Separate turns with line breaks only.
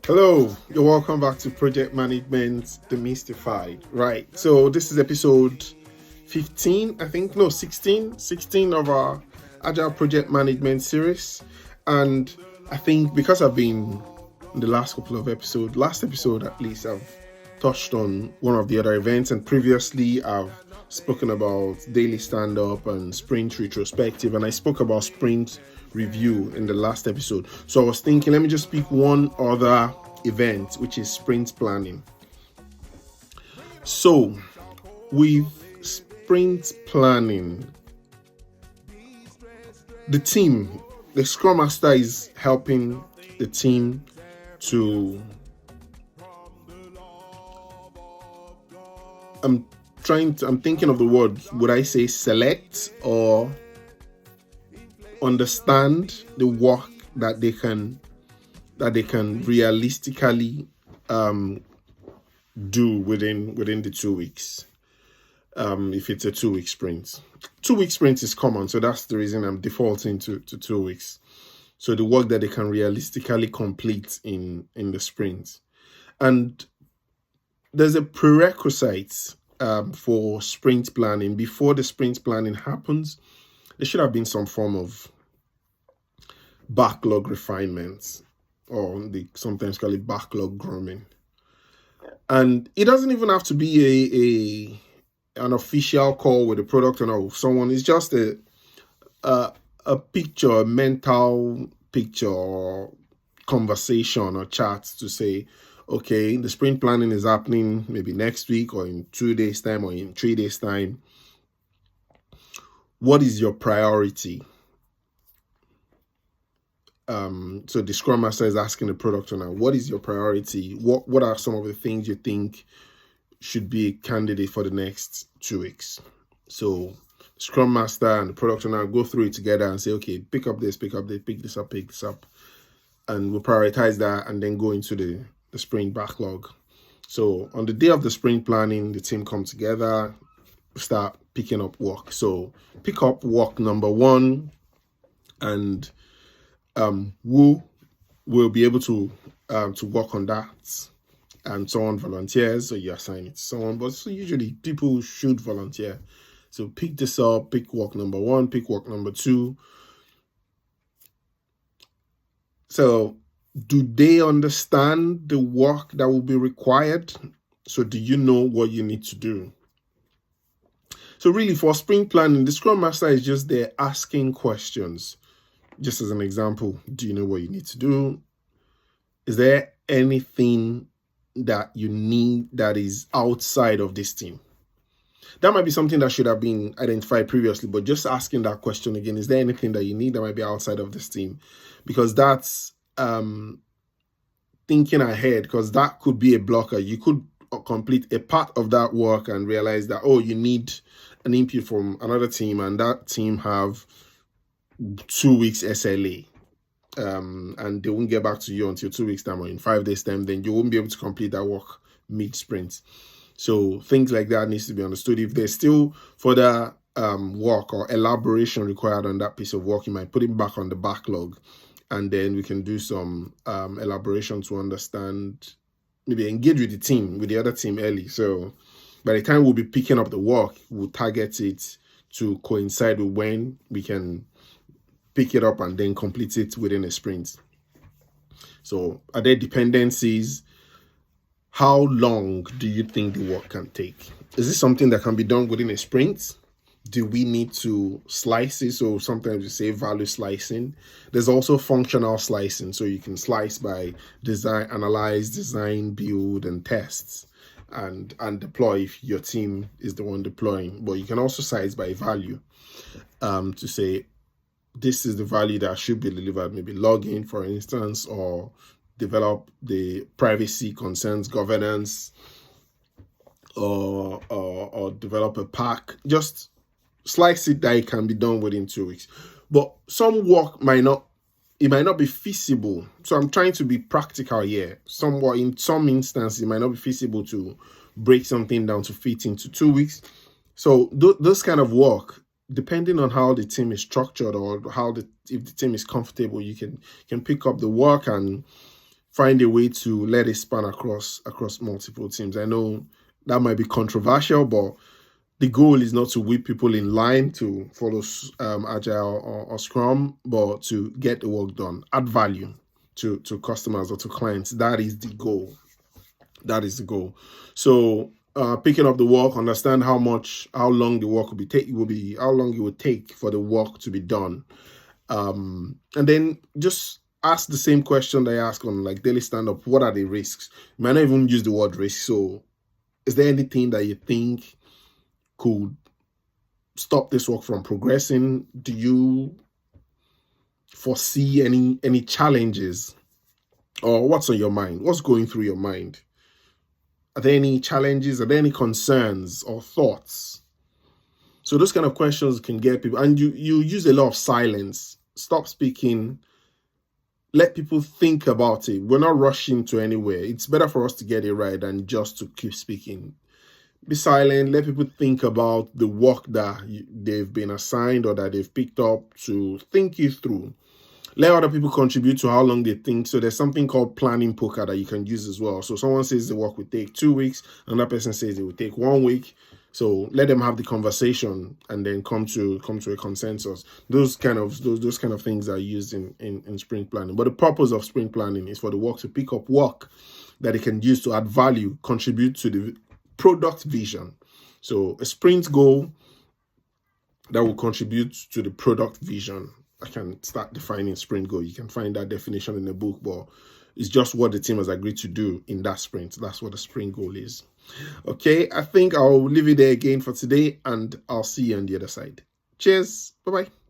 Hello, you're welcome back to Project Management Demystified. Right, so this is episode 15, I think, no, 16 of our Agile Project Management series. And I think because I've been in the last couple of episodes, last episode at least, I've touched on one of the other events, and previously I've spoken about daily stand-up and sprint retrospective, and I spoke about sprint review in the last episode. So I was thinking, let me just pick one other event, which is sprint planning. So with sprint planning, the Scrum Master is helping the team to I'm thinking of the word, would I say select or understand the work that they can realistically do within the 2 weeks. If it's a 2-week sprint. 2-week sprint is common, so that's the reason I'm defaulting to 2 weeks. So the work that they can realistically complete in the sprint. And there's a prerequisite for sprint planning. Before the sprint planning happens, there should have been some form of backlog refinement, or they sometimes call it backlog grooming. And it doesn't even have to be an official call with the product owner or someone. It's just a picture, a mental picture or conversation or chat to say, okay, the sprint planning is happening maybe next week or in 2 days' time or in 3 days' time. What is your priority? So the Scrum Master is asking the product owner, what is your priority? What are some of the things you think should be a candidate for the next 2 weeks? So Scrum Master and the product owner go through it together and say, okay, pick up this, pick this up. And we'll prioritize that and then go into the sprint backlog. So on the day of the sprint planning, the team come together, start picking up work. So pick up work number 1, and who will be able to work on that, and someone volunteers, so you assign it to someone, but so usually people should volunteer. So pick this up, pick work number 1, pick work number 2. So do they understand the work that will be required? So do you know what you need to do? So really, for sprint planning, the Scrum Master is just there asking questions. Just as an example, do you know what you need to do? Is there anything that you need that is outside of this team? That might be something that should have been identified previously, but just asking that question again, is there anything that you need that might be outside of this team? Because that's thinking ahead, because that could be a blocker. You could complete a part of that work and realize that, oh, you need an input from another team, and that team have 2 weeks SLA, and they won't get back to you until 2 weeks time or in 5 days time. Then you won't be able to complete that work mid-sprint. So things like that needs to be understood. If there's still further work or elaboration required on that piece of work, you might put it back on the backlog, and then we can do some elaboration to understand, maybe engage with the team, with the other team early. So by the time we'll be picking up the work, we'll target it to coincide with when we can pick it up and then complete it within a sprint. So are there dependencies? How long do you think the work can take? Is this something that can be done within a sprint? Do we need to slice it? So sometimes we say value slicing. There's also functional slicing. So you can slice by design, analyze, design, build, and tests, and deploy if your team is the one deploying. But you can also slice by value, to say, this is the value that should be delivered, maybe login, for instance, or develop the privacy concerns governance, or develop a pack. Just slice it that it can be done within 2 weeks. But some work might not be feasible. So I'm trying to be practical here. Somewhat in some instances, it might not be feasible to break something down to fit into 2 weeks. So those kind of work, depending on how the team is structured, or if the team is comfortable, you can pick up the work and find a way to let it span across multiple teams. I know that might be controversial, but the goal is not to whip people in line to follow Agile or Scrum, but to get the work done, add value to customers or to clients. That is the goal. That is the goal. So picking up the work, understand how long the work how long it would take for the work to be done. And then just ask the same question that I ask on like daily stand-up. What are the risks? You might not even use the word risk. So is there anything that you think could stop this work from progressing? Do you foresee any challenges? Or what's on your mind? What's going through your mind? Are there any challenges? Are there any concerns or thoughts? So those kind of questions can get people, and you use a lot of silence. Stop speaking. Let people think about it. We're not rushing to anywhere. It's better for us to get it right than just to keep speaking. Be silent. Let people think about the work that they've been assigned or that they've picked up to think you through. Let other people contribute to how long they think. So there's something called planning poker that you can use as well. So someone says the work will take 2 weeks, another person says it will take 1 week. So let them have the conversation and then come to a consensus. Those kind of things are used in sprint planning. But the purpose of sprint planning is for the work to pick up work that it can use to add value, contribute to the product vision. So a sprint goal that will contribute to the product vision. I can start defining sprint goal. You can find that definition in the book, but it's just what the team has agreed to do in that sprint. That's what the sprint goal is. Okay, I think I'll leave it there again for today, and I'll see you on the other side. Cheers. Bye-bye.